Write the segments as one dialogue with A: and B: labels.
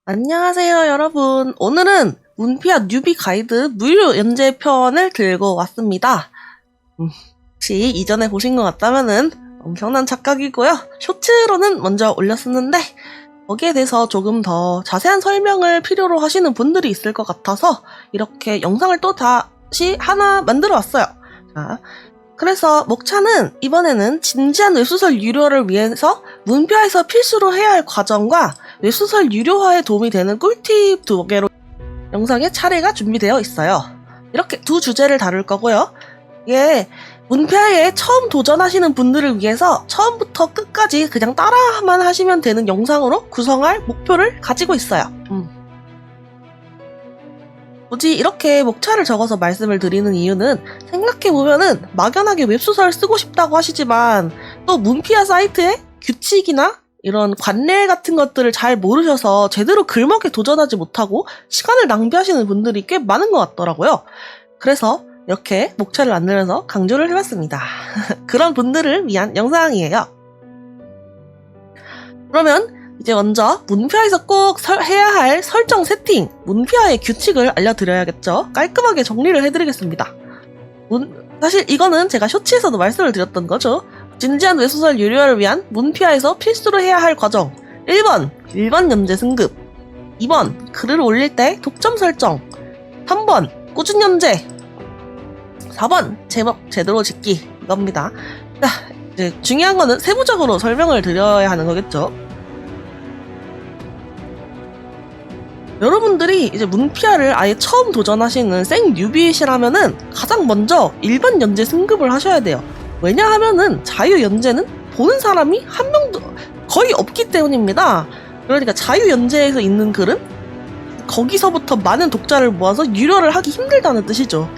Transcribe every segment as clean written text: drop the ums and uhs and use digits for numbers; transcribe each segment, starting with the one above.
A: 안녕하세요, 여러분. 오늘은 문피아 뉴비 가이드 무료 연재편을 들고 왔습니다. 혹시 이전에 보신 것 같다면은 엄청난 착각이고요. 쇼츠로는 먼저 올렸었는데 거기에 대해서 조금 더 자세한 설명을 필요로 하시는 분들이 있을 것 같아서 이렇게 영상을 또 다시 하나 만들어 왔어요. 자, 그래서 목차는 이번에는 진지한 웹소설 유료화를 위해서 문피아에서 필수로 해야 할 과정과 웹소설 유료화에 도움이 되는 꿀팁 2개로 영상의 차례가 준비되어 있어요. 이렇게 두 주제를 다룰 거고요. 이게 문피아에 처음 도전하시는 분들을 위해서 처음부터 끝까지 그냥 따라만 하시면 되는 영상으로 구성할 목표를 가지고 있어요. 굳이 이렇게 목차를 적어서 말씀을 드리는 이유는 생각해보면은 막연하게 웹소설을 쓰고 싶다고 하시지만 또 문피아 사이트의 규칙이나 이런 관례 같은 것들을 잘 모르셔서 제대로 글먹에 도전하지 못하고 시간을 낭비하시는 분들이 꽤 많은 것 같더라고요. 그래서 이렇게 목차를 만들면서 강조를 해봤습니다. 그런 분들을 위한 영상이에요. 그러면 이제 먼저 문피아에서 꼭 해야 할 설정 세팅, 문피아의 규칙을 알려드려야겠죠. 깔끔하게 정리를 해드리겠습니다. 사실 이거는 제가 쇼츠에서도 말씀을 드렸던 거죠. 진지한 웹소설 유료화를 위한 문피아에서 필수로 해야 할 과정 1번, 일반 연재 승급 2번, 글을 올릴 때 독점 설정 3번, 꾸준 연재 4번, 제목 제대로 짓기 이겁니다. 자, 이제 중요한 거는 세부적으로 설명을 드려야 하는 거겠죠. 여러분들이 이제 문피아를 아예 처음 도전하시는 생 뉴비이시라면은 가장 먼저 일반 연재 승급을 하셔야 돼요. 왜냐하면은 자유 연재는 보는 사람이 한 명도 거의 없기 때문입니다. 그러니까 자유 연재에서 있는 글은 거기서부터 많은 독자를 모아서 유료를 하기 힘들다는 뜻이죠.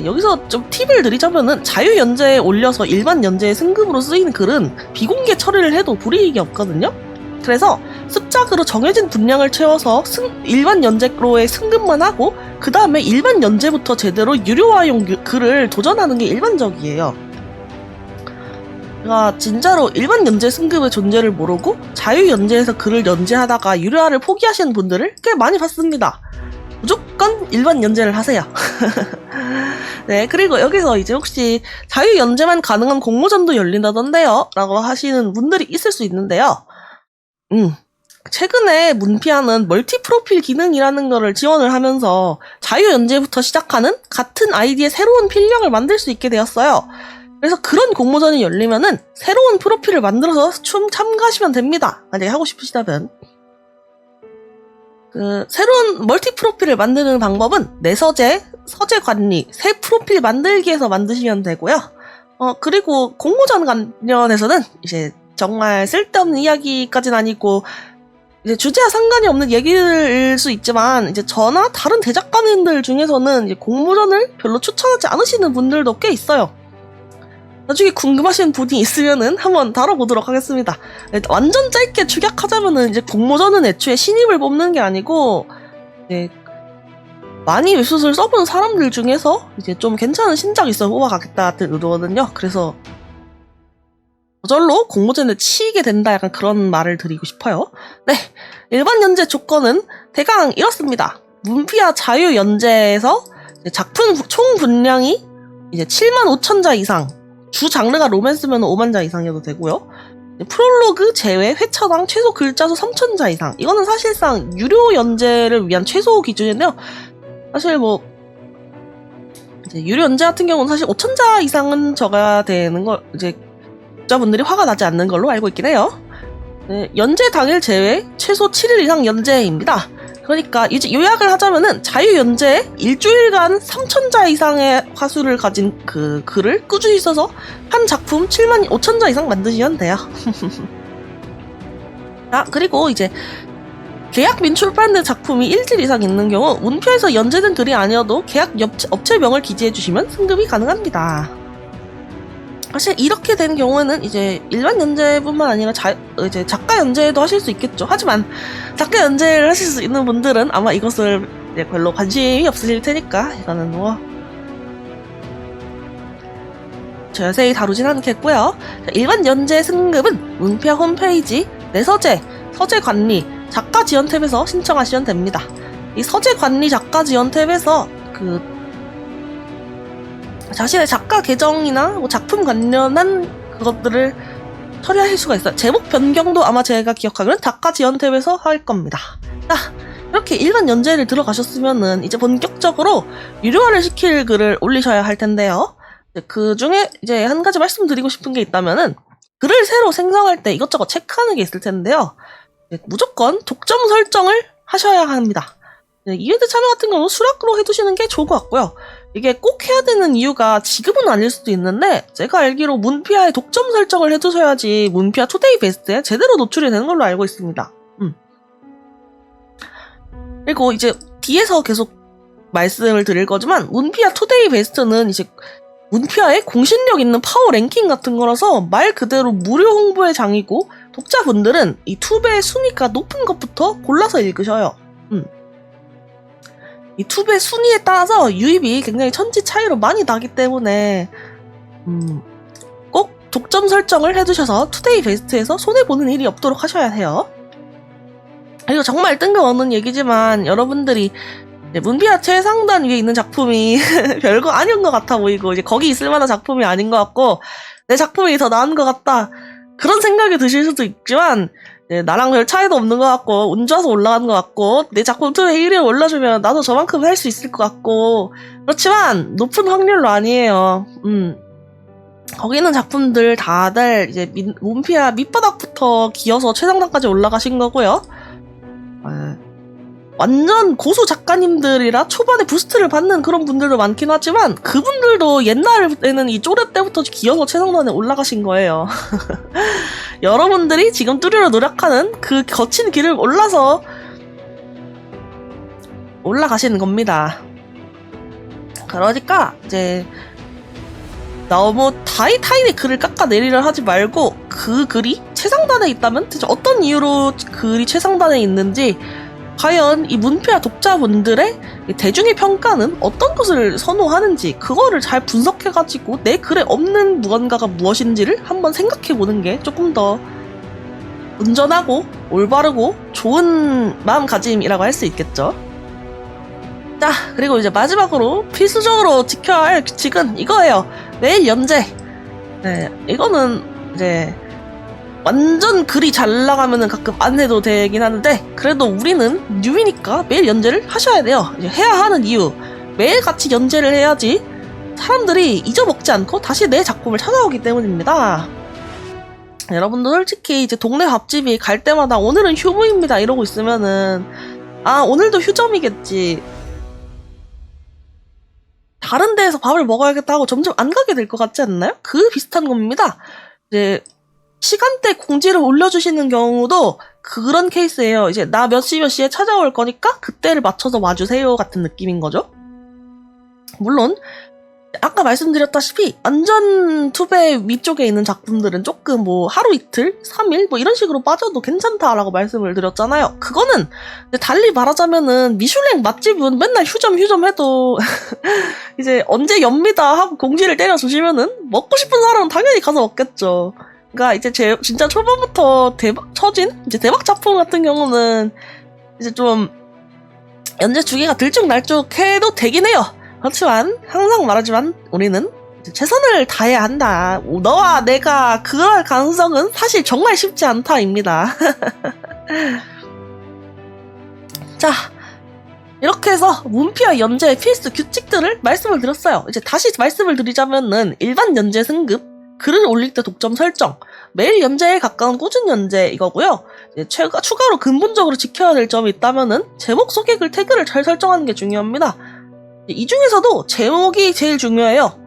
A: 여기서 좀 팁을 드리자면은 자유 연재에 올려서 일반 연재의 승급으로 쓰이는 글은 비공개 처리를 해도 불이익이 없거든요. 그래서 습작으로 정해진 분량을 채워서 일반 연재로의 승급만 하고 그 다음에 일반 연재부터 제대로 유료화용 글을 도전하는 게 일반적이에요. 제가 진짜로 일반 연재 승급의 존재를 모르고 자유 연재에서 글을 연재하다가 유료화를 포기하시는 분들을 꽤 많이 봤습니다. 무조건 일반 연재를 하세요. 네, 그리고 여기서 이제 혹시 자유 연재만 가능한 공모전도 열린다던데요? 라고 하시는 분들이 있을 수 있는데요. 최근에 문피아는 멀티 프로필 기능이라는 거를 지원을 하면서 자유 연재부터 시작하는 같은 아이디의 새로운 필명을 만들 수 있게 되었어요. 그래서 그런 공모전이 열리면은 새로운 프로필을 만들어서 참가하시면 됩니다. 만약에 하고 싶으시다면. 새로운 멀티 프로필을 만드는 방법은 내 서재, 서재 관리, 새 프로필 만들기에서 만드시면 되고요. 그리고 공모전 관련해서는 이제 정말 쓸데없는 이야기까지는 아니고 이제 주제와 상관이 없는 얘기일 수 있지만 이제 저나 다른 대작가님들 중에서는 이제 공모전을 별로 추천하지 않으시는 분들도 꽤 있어요. 나중에 궁금하신 분이 있으면은 한번 다뤄보도록 하겠습니다. 완전 짧게 축약하자면은 이제 공모전은 애초에 신입을 뽑는 게 아니고 이제 많이 웹소설 써본 사람들 중에서 이제 좀 괜찮은 신작이 있어 뽑아가겠다 같은 의도거든요. 그래서 저절로 공모전에 치이게 된다 약간 그런 말을 드리고 싶어요. 네, 일반 연재 조건은 대강 이렇습니다. 문피아 자유 연재에서 작품 총 분량이 이제 75,000자 이상, 주 장르가 로맨스면 50,000자 이상이어도 되고요. 프롤로그 제외 회차당 최소 글자 수 3,000자 이상. 이거는 사실상 유료 연재를 위한 최소 기준인데요. 사실 뭐 이제 유료 연재 같은 경우는 사실 5,000자 이상은 적어야 되는 걸 이제 독자분들이 화가 나지 않는 걸로 알고 있긴 해요. 네, 연재 당일 제외 최소 7일 이상 연재입니다. 그러니까 이제 요약을 하자면은 자유 연재에 일주일간 3,000자 이상의 화수를 가진 그 글을 꾸준히 써서 한 작품 75,000자 이상 만드시면 돼요. 자, 그리고 이제 계약 민 출판된 작품이 1질 이상 있는 경우 문피아에서 연재된 글이 아니어도 계약 업체명을 기재해주시면 승급이 가능합니다. 사실 이렇게 된 경우에는 이제 일반 연재뿐만 아니라 이제 작가 연재도 하실 수 있겠죠. 하지만 작가 연재를 하실 수 있는 분들은 아마 이것을 별로 관심이 없으실 테니까 이거는 뭐 자세히 다루진 않겠고요. 일반 연재 승급은 문피아 홈페이지 내 서재, 서재 관리, 작가 지원 탭에서 신청하시면 됩니다. 이 서재 관리 작가 지원 탭에서 자신의 작가 계정이나 뭐 작품 관련한 그것들을 처리하실 수가 있어요. 제목 변경도 아마 제가 기억하기로는 작가 지원 탭에서 할 겁니다. 자, 이렇게 일반 연재를 들어가셨으면은 이제 본격적으로 유료화를 시킬 글을 올리셔야 할 텐데요. 그 중에 이제 한 가지 말씀드리고 싶은 게 있다면은 글을 새로 생성할 때 이것저것 체크하는 게 있을 텐데요. 무조건 독점 설정을 하셔야 합니다. 이벤트 참여 같은 경우는 수락으로 해두시는 게 좋을 것 같고요. 이게 꼭 해야 되는 이유가 지금은 아닐 수도 있는데 제가 알기로 문피아에 독점 설정을 해두셔야지 문피아 투데이 베스트에 제대로 노출이 되는 걸로 알고 있습니다. 그리고 이제 뒤에서 계속 말씀을 드릴 거지만 문피아 투데이 베스트는 이제 문피아의 공신력 있는 파워 랭킹 같은 거라서 말 그대로 무료 홍보의 장이고 독자분들은 이 투배의 순위가 높은 것부터 골라서 읽으셔요. 이 투배 순위에 따라서 유입이 굉장히 천지 차이로 많이 나기 때문에 꼭 독점 설정을 해두셔서 투데이 베스트에서 손해보는 일이 없도록 하셔야 해요. 이거 정말 뜬금없는 얘기지만 여러분들이 문피아 최상단 위에 있는 작품이 별거 아닌 것 같아 보이고 이제 거기 있을 만한 작품이 아닌 것 같고 내 작품이 더 나은 것 같다 그런 생각이 드실 수도 있지만 나랑 별 차이도 없는 것 같고 운 좋아서 올라가는 것 같고 내 작품 투에 1위를 올려주면 나도 저만큼 할 수 있을 것 같고 그렇지만 높은 확률로 아니에요. 거기 있는 작품들 다들 이제 문피아 밑바닥부터 기어서 최상단까지 올라가신 거고요. 완전 고수 작가님들이라 초반에 부스트를 받는 그런 분들도 많긴 하지만 그분들도 옛날에는 이 쪼렙 때부터 기어서 최상단에 올라가신 거예요. 여러분들이 지금 뚜리로 노력하는 그 거친 길을 올라서 올라가시는 겁니다. 그러니까 이제 너무 타이타이니 글을 깎아내리려 하지 말고 그 글이 최상단에 있다면 대체 어떤 이유로 글이 최상단에 있는지 과연 이 문피아 독자분들의 대중의 평가는 어떤 것을 선호하는지 그거를 잘 분석해가지고 내 글에 없는 무언가가 무엇인지를 한번 생각해보는 게 조금 더 온전하고 올바르고 좋은 마음가짐이라고 할 수 있겠죠. 자, 그리고 이제 마지막으로 필수적으로 지켜야 할 규칙은 이거예요. 매일 연재. 네, 이거는 이제 완전 글이 잘 나가면은 가끔 안 해도 되긴 하는데 그래도 우리는 뉴이니까 매일 연재를 하셔야 돼요. 이제 해야 하는 이유 매일 같이 연재를 해야지 사람들이 잊어먹지 않고 다시 내 작품을 찾아오기 때문입니다. 여러분들 솔직히 이제 동네 밥집이 갈 때마다 오늘은 휴무입니다 이러고 있으면은 아 오늘도 휴점이겠지 다른 데에서 밥을 먹어야겠다 하고 점점 안 가게 될 것 같지 않나요? 그 비슷한 겁니다. 이제 시간대 공지를 올려주시는 경우도 그런 케이스예요. 이제 나 몇 시 몇 시에 찾아올 거니까 그때를 맞춰서 와주세요 같은 느낌인 거죠. 물론 아까 말씀드렸다시피 안전 투배 위쪽에 있는 작품들은 조금 뭐 하루 이틀, 3일 뭐 이런 식으로 빠져도 괜찮다라고 말씀을 드렸잖아요. 그거는 달리 말하자면은 미슐랭 맛집은 맨날 휴점 해도 이제 언제 엽니다 하고 공지를 때려주시면은 먹고 싶은 사람은 당연히 가서 먹겠죠. 그러니까 이제 진짜 초반부터 처진 이제 대박 작품 같은 경우는 이제 좀 연재 주기가 들쭉날쭉 해도 되긴 해요. 그렇지만 항상 말하지만 우리는 이제 최선을 다해야 한다. 너와 내가 그럴 가능성은 사실 정말 쉽지 않다입니다. 자, 이렇게 해서 문피아 연재의 필수 규칙들을 말씀을 드렸어요. 이제 다시 말씀을 드리자면은 일반 연재 승급, 글을 올릴 때 독점 설정, 매일 연재에 가까운 꾸준 연재 이거고요. 이제 추가로 근본적으로 지켜야 될 점이 있다면은 제목 소개글 태그를 잘 설정하는 게 중요합니다. 이 중에서도 제목이 제일 중요해요.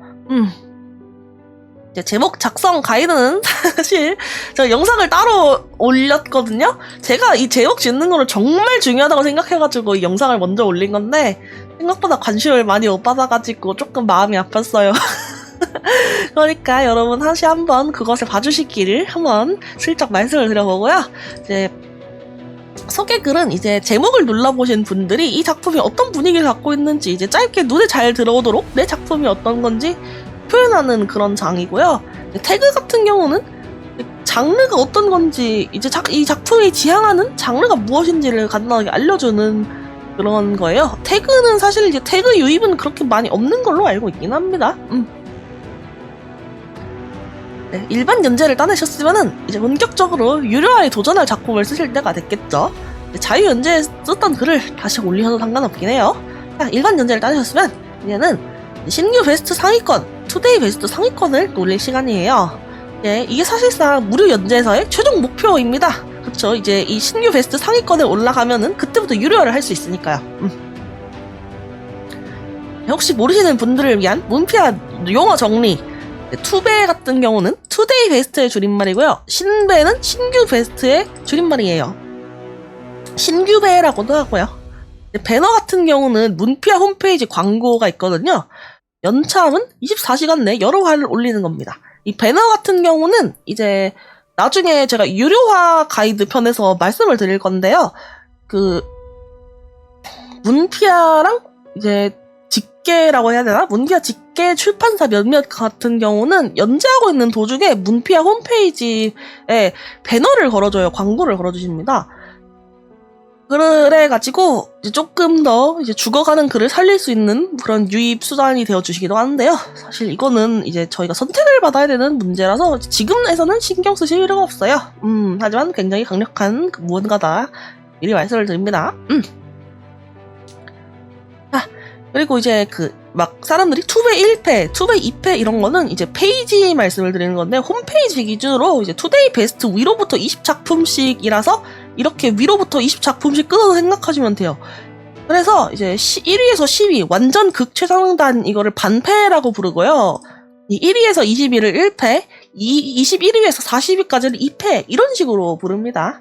A: 이제 제목 작성 가이드는 사실 제가 영상을 따로 올렸거든요. 제가 이 제목 짓는 거를 정말 중요하다고 생각해가지고 이 영상을 먼저 올린 건데 생각보다 관심을 많이 못 받아가지고 조금 마음이 아팠어요. 그러니까 여러분 다시 한번 그것을 봐주시기를 한번 슬쩍 말씀을 드려보고요. 이제 소개글은 이제 제목을 눌러보신 분들이 이 작품이 어떤 분위기를 갖고 있는지 이제 짧게 눈에 잘 들어오도록 내 작품이 어떤 건지 표현하는 그런 장이고요. 태그 같은 경우는 장르가 어떤 건지 이제 이 작품이 지향하는 장르가 무엇인지를 간단하게 알려주는 그런 거예요. 태그는 사실 이제 태그 유입은 그렇게 많이 없는 걸로 알고 있긴 합니다. 네, 일반 연재를 따내셨으면은 이제 본격적으로 유료화에 도전할 작품을 쓰실 때가 됐겠죠. 자유 연재에 썼던 글을 다시 올리셔도 상관없긴 해요. 자, 일반 연재를 따내셨으면 이제는 신규 베스트 상위권, 투데이 베스트 상위권을 올릴 시간이에요. 네, 이게 사실상 무료 연재에서의 최종 목표입니다. 그쵸? 이제 이 신규 베스트 상위권에 올라가면은 그때부터 유료화를 할 수 있으니까요. 혹시 모르시는 분들을 위한 문피아 용어 정리. 투배 같은 경우는 투데이 베스트의 줄임말이고요. 신배는 신규 베스트의 줄임말이에요. 신규배라고도 하고요. 배너 같은 경우는 문피아 홈페이지 광고가 있거든요. 연참은 24시간 내 여러 화를 올리는 겁니다. 이 배너 같은 경우는 이제 나중에 제가 유료화 가이드 편에서 말씀을 드릴 건데요. 문피아랑 이제 직계라고 해야 되나? 문피아 직계 출판사 몇몇 같은 경우는 연재하고 있는 도중에 문피아 홈페이지에 배너를 걸어줘요. 광고를 걸어주십니다. 그래가지고 이제 조금 더 이제 죽어가는 글을 살릴 수 있는 그런 유입 수단이 되어주시기도 하는데요. 사실 이거는 이제 저희가 선택을 받아야 되는 문제라서 지금에서는 신경 쓰실 필요가 없어요. 하지만 굉장히 강력한 무언가다. 미리 말씀을 드립니다. 그리고 이제 막 사람들이 2배 1패, 2배 2패 이런 거는 이제 페이지 말씀을 드리는 건데 홈페이지 기준으로 이제 투데이 베스트 위로부터 20작품씩이라서 이렇게 위로부터 20작품씩 끊어서 생각하시면 돼요. 그래서 이제 1위에서 10위 완전 극최상단 이거를 반패라고 부르고요. 이 1위에서 20위를 1패, 21위에서 40위까지를 2패 이런 식으로 부릅니다.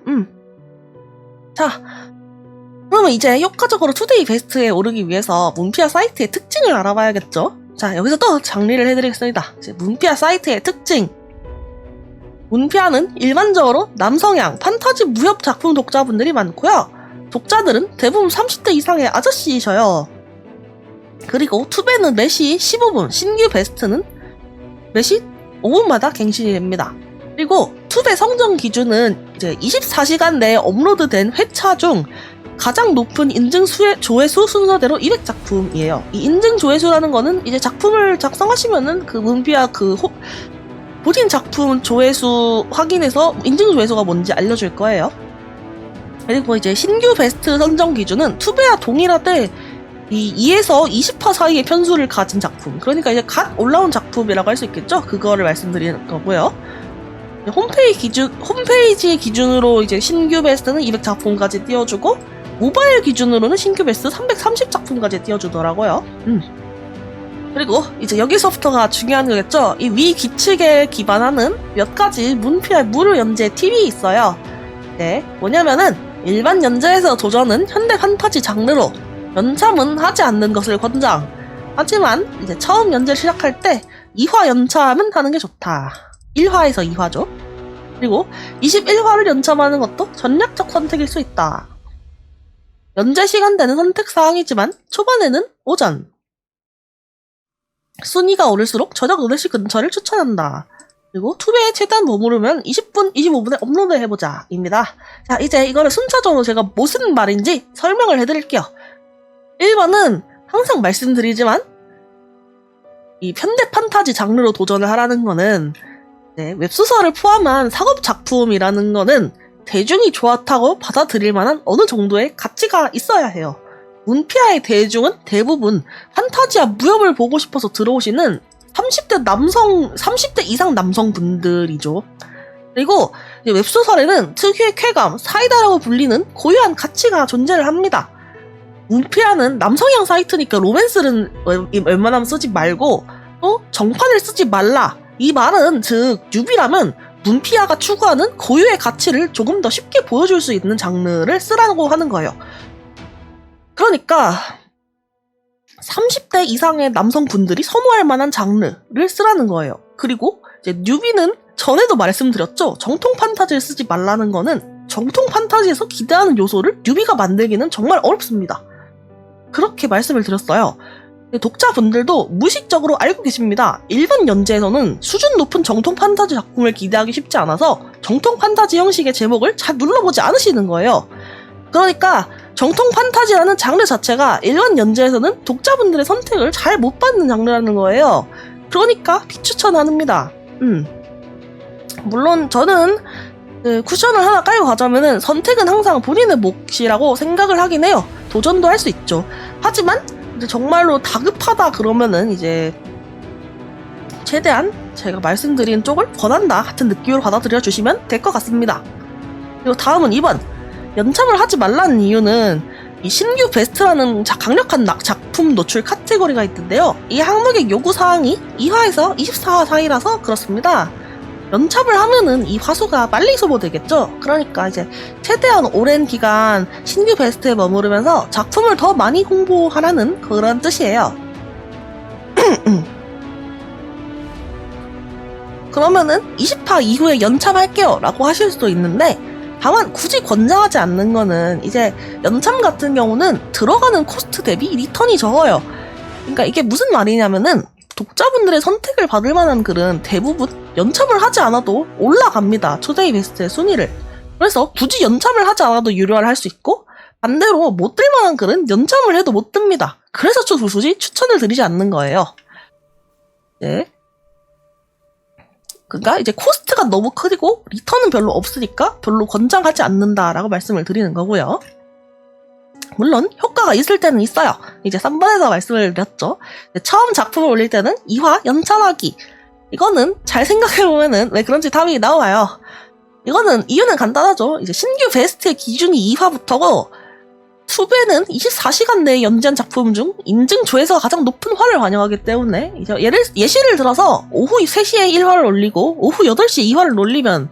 A: 자, 그러면 이제 효과적으로 투데이 베스트에 오르기 위해서 문피아 사이트의 특징을 알아봐야겠죠? 자, 여기서 또 정리를 해드리겠습니다. 이제 문피아 사이트의 특징. 문피아는 일반적으로 남성향, 판타지 무협 작품 독자분들이 많고요. 독자들은 대부분 30대 이상의 아저씨이셔요. 그리고 투배는 매시 15분, 신규 베스트는 매시 5분마다 갱신이 됩니다. 그리고 투배 성정 기준은 이제 24시간 내에 업로드된 회차 중 가장 높은 인증 조회수 순서대로 200작품이에요. 이 인증 조회수라는 거는 이제 작품을 작성하시면은 문피아 본인 작품 조회수 확인해서 인증 조회수가 뭔지 알려줄 거예요. 그리고 이제 신규 베스트 선정 기준은 투배와 동일하되 이 2에서 20화 사이의 편수를 가진 작품. 그러니까 이제 갓 올라온 작품이라고 할 수 있겠죠? 그거를 말씀드리는 거고요. 홈페이지 기준으로 이제 신규 베스트는 200작품까지 띄워주고 모바일 기준으로는 신규 베스트 330작품까지 띄워주더라고요. 그리고 이제 여기서부터가 중요한 거겠죠. 이 위 규칙에 기반하는 몇 가지 문피아 무료 연재 팁이 있어요. 네, 뭐냐면은 일반 연재에서 도전은 현대 판타지 장르로 연참은 하지 않는 것을 권장. 하지만 이제 처음 연재를 시작할 때 2화 연참은 하는 게 좋다. 1화에서 2화죠. 그리고 21화를 연참하는 것도 전략적 선택일 수 있다. 연재 시간대는 선택사항이지만 초반에는 오전. 순위가 오를수록 저녁 8시 근처를 추천한다. 그리고 투배에 최대한 머무르면 20분, 25분에 업로드 해보자 입니다. 자, 이제 이거를 순차적으로 제가 무슨 말인지 설명을 해드릴게요. 1번은 항상 말씀드리지만 이 현대 판타지 장르로 도전을 하라는 거는 웹소설을 포함한 상업작품이라는 거는 대중이 좋다고 받아들일 만한 어느 정도의 가치가 있어야 해요. 문피아의 대중은 대부분 판타지와 무협을 보고 싶어서 들어오시는 30대 이상 남성분들이죠. 그리고 웹소설에는 특유의 쾌감, 사이다라고 불리는 고유한 가치가 존재를 합니다. 문피아는 남성향 사이트니까 로맨스는 웬만하면 쓰지 말고 또 정판을 쓰지 말라. 이 말은 즉 뉴비라면 문피아가 추구하는 고유의 가치를 조금 더 쉽게 보여줄 수 있는 장르를 쓰라고 하는 거예요. 그러니까 30대 이상의 남성분들이 선호할 만한 장르를 쓰라는 거예요. 그리고 이제 뉴비는 전에도 말씀드렸죠. 정통 판타지를 쓰지 말라는 거는 정통 판타지에서 기대하는 요소를 뉴비가 만들기는 정말 어렵습니다. 그렇게 말씀을 드렸어요. 독자분들도 무의식적으로 알고 계십니다. 일반 연재에서는 수준 높은 정통 판타지 작품을 기대하기 쉽지 않아서 정통 판타지 형식의 제목을 잘 눌러보지 않으시는 거예요. 그러니까 정통 판타지라는 장르 자체가 일반 연재에서는 독자분들의 선택을 잘 못 받는 장르라는 거예요. 그러니까 비추천합니다. 물론 저는 쿠션을 하나 깔고 가자면은 선택은 항상 본인의 몫이라고 생각을 하긴 해요. 도전도 할 수 있죠. 하지만 이제 정말로 다급하다 그러면은 이제 최대한 제가 말씀드린 쪽을 권한다 같은 느낌으로 받아들여 주시면 될 것 같습니다. 그리고 다음은 2번. 연참을 하지 말라는 이유는 이 신규 베스트라는 강력한 작품 노출 카테고리가 있던데요. 이 항목의 요구사항이 2화에서 24화 사이라서 그렇습니다. 연참을 하면은 이 화수가 빨리 소모되겠죠. 그러니까 이제 최대한 오랜 기간 신규 베스트에 머무르면서 작품을 더 많이 공부하라는 그런 뜻이에요. 그러면은 20화 이후에 연참할게요 라고 하실 수도 있는데, 다만 굳이 권장하지 않는 거는 이제 연참 같은 경우는 들어가는 코스트 대비 리턴이 적어요. 그러니까 이게 무슨 말이냐면은 독자분들의 선택을 받을 만한 글은 대부분 연참을 하지 않아도 올라갑니다. 투데이 베스트의 순위를. 그래서 굳이 연참을 하지 않아도 유료화를 할 수 있고, 반대로 못 들 만한 글은 연참을 해도 못 듭니다. 그래서 굳이 추천을 드리지 않는 거예요. 네. 그러니까 이제 코스트가 너무 크고 리턴은 별로 없으니까 별로 권장하지 않는다라고 말씀을 드리는 거고요. 물론 효과가 있을 때는 있어요. 이제 3번에서 말씀을 드렸죠. 처음 작품을 올릴 때는 2화 연참하기. 이거는 잘 생각해보면은 왜 그런지 답이 나와요. 이거는 이유는 간단하죠. 이제 신규 베스트의 기준이 2화부터고, 투배는 24시간 내에 연재한 작품 중 인증 조회수가 가장 높은 화를 반영하기 때문에, 이제 예시를 들어서 오후 3시에 1화를 올리고 오후 8시에 2화를 올리면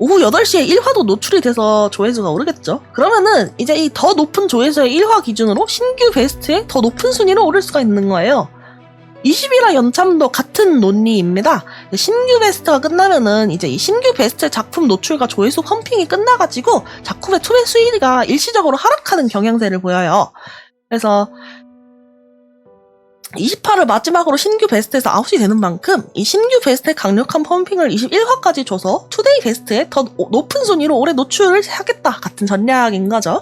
A: 오후 8시에 1화도 노출이 돼서 조회수가 오르겠죠. 그러면은 이제 이 더 높은 조회수의 1화 기준으로 신규 베스트에 더 높은 순위로 오를 수가 있는 거예요. 20일 연참도 같은 논리입니다. 신규 베스트가 끝나면은 이제 이 신규 베스트의 작품 노출과 조회수 펌핑이 끝나가지고 작품의 투배 수위가 일시적으로 하락하는 경향세를 보여요. 그래서 20화를 마지막으로 신규 베스트에서 아웃이 되는 만큼 이 신규 베스트의 강력한 펌핑을 21화까지 줘서 투데이 베스트에 더 높은 순위로 올해 노출을 하겠다 같은 전략인 거죠.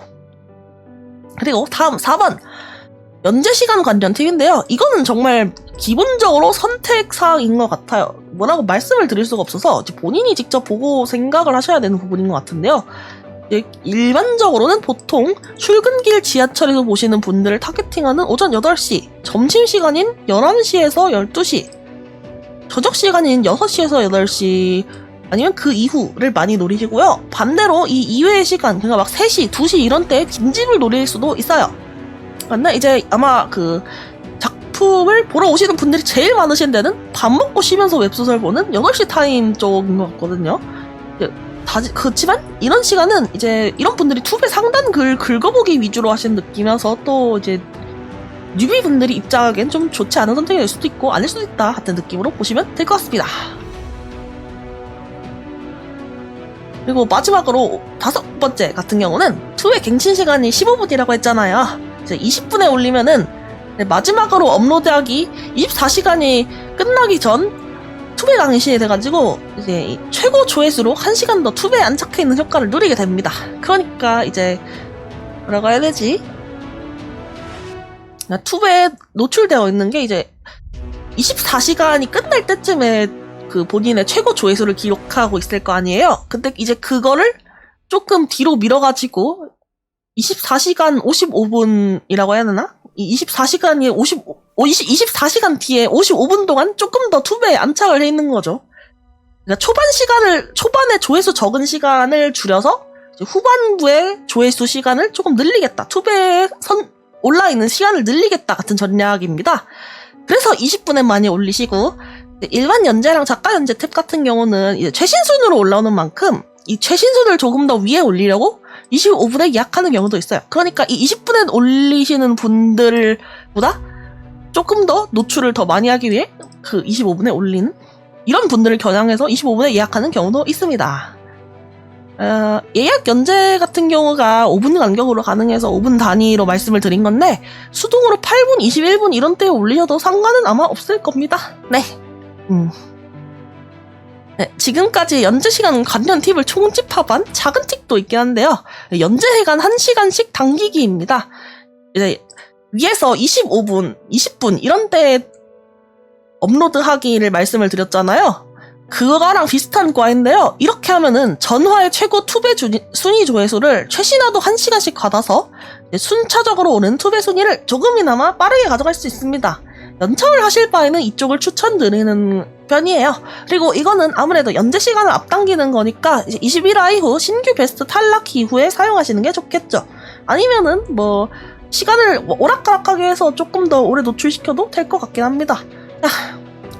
A: 그리고 다음 4번. 연재 시간 관련 팁인데요. 이거는 정말 기본적으로 선택사항인 것 같아요. 뭐라고 말씀을 드릴 수가 없어서 본인이 직접 보고 생각을 하셔야 되는 부분인 것 같은데요. 일반적으로는 보통 출근길 지하철에서 보시는 분들을 타겟팅하는 오전 8시, 점심시간인 11시에서 12시, 저녁시간인 6시에서 8시, 아니면 그 이후를 많이 노리시고요. 반대로 이 이외의 시간, 그러니까 막 3시, 2시 이런 때에 빈집을 노릴 수도 있어요. 근데 이제 아마 그 작품을 보러 오시는 분들이 제일 많으신 데는 밥 먹고 쉬면서 웹소설 보는 8시 타임 쪽인 것 같거든요. 그렇지만 이런 시간은 이제 이런 분들이 투배 상단 글 긁어보기 위주로 하시는 느낌이어서 또 이제 뉴비 분들이 입장하기엔 좀 좋지 않은 선택이 될 수도 있고 아닐 수도 있다 같은 느낌으로 보시면 될 것 같습니다. 그리고 마지막으로 5번째 같은 경우는 투배 갱신 시간이 15분이라고 했잖아요. 이제 20분에 올리면은 마지막으로 업로드하기 24시간이 끝나기 전 투배 강신이 돼가지고 이제 최고 조회수로 1시간 더 투배에 안착해 있는 효과를 누리게 됩니다. 그러니까 이제 뭐라고 해야 되지? 투배에 노출되어 있는 게 이제 24시간이 끝날 때쯤에 그 본인의 최고 조회수를 기록하고 있을 거 아니에요? 근데 이제 그거를 조금 뒤로 밀어가지고 24시간 55분이라고 해야 되나? 이 24시간이 24시간 뒤에 55분 동안 조금 더 투배에 안착을 해 있는 거죠. 그러니까 초반에 조회수 적은 시간을 줄여서 이제 후반부에 조회수 시간을 조금 늘리겠다. 투배에 올라있는 시간을 늘리겠다 같은 전략입니다. 그래서 20분에 많이 올리시고, 일반 연재랑 작가 연재 탭 같은 경우는 이제 최신순으로 올라오는 만큼 이 최신순을 조금 더 위에 올리려고 25분에 예약하는 경우도 있어요. 그러니까 이 20분에 올리시는 분들보다 조금 더 노출을 더 많이 하기 위해 그 25분에 올리는 이런 분들을 겨냥해서 25분에 예약하는 경우도 있습니다. 예약 연재 같은 경우가 5분 간격으로 가능해서 5분 단위로 말씀을 드린 건데 수동으로 8분, 21분 이런 때에 올리셔도 상관은 아마 없을 겁니다. 네. 네, 지금까지 연재 시간 관련 팁을 총집합한 작은 팁도 있긴 한데요. 연재 시간 1시간씩 당기기입니다. 이제 위에서 25분, 20분 이런 때에 업로드하기를 말씀을 드렸잖아요. 그거랑 비슷한 과인데요. 이렇게 하면은 전화의 최고 투배 순위 조회수를 최신화도 1시간씩 받아서 순차적으로 오른 투배 순위를 조금이나마 빠르게 가져갈 수 있습니다. 연착을 하실 바에는 이쪽을 추천드리는 편이에요. 그리고 이거는 아무래도 연재 시간을 앞당기는 거니까 이제 21화 이후 신규 베스트 탈락 이후에 사용하시는 게 좋겠죠. 아니면은 뭐 시간을 오락가락하게 해서 조금 더 오래 노출시켜도 될 것 같긴 합니다.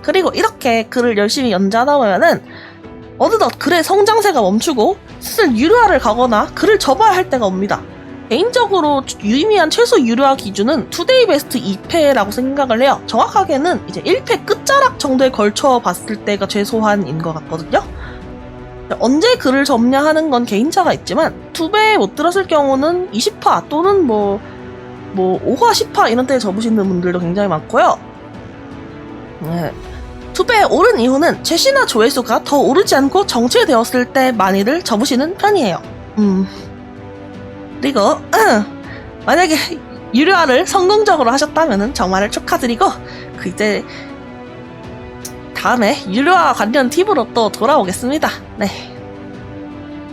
A: 그리고 이렇게 글을 열심히 연재하다 보면은 어느덧 글의 성장세가 멈추고 슬슬 유료화를 가거나 글을 접어야 할 때가 옵니다. 개인적으로 유의미한 최소 유료화 기준은 투데이 베스트 2패라고 생각을 해요. 정확하게는 이제 1패 끝자락 정도에 걸쳐 봤을 때가 최소한인 것 같거든요. 언제 글을 접냐하는 건 개인차가 있지만 2배 못 들었을 경우는 20화 또는 뭐 5화, 10화 이런 때에 접으시는 분들도 굉장히 많고요. 네. 2배 오른 이후는 최신화 조회수가 더 오르지 않고 정체되었을 때 많이들 접으시는 편이에요. 그리고 만약에 유료화를 성공적으로 하셨다면 정말 축하드리고 이제 다음에 유료화 관련 팁으로 또 돌아오겠습니다. 네.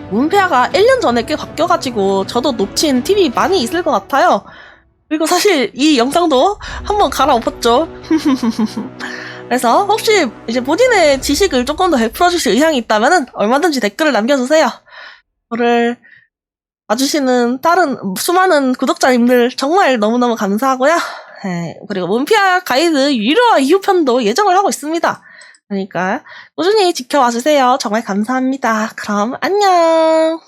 A: 문패화가 1년 전에 꽤 바뀌어가지고 저도 놓친 팁이 많이 있을 것 같아요. 그리고 사실 이 영상도 한번 갈아엎었죠. 그래서 혹시 이제 본인의 지식을 조금 더 베풀어 주실 의향이 있다면 얼마든지 댓글을 남겨주세요. 저를 봐주시는 다른 수많은 구독자님들 정말 너무너무 감사하고요. 네, 그리고 문피아 가이드 유료화 이후 편도 예정을 하고 있습니다. 그러니까 꾸준히 지켜와 주세요. 정말 감사합니다. 그럼 안녕.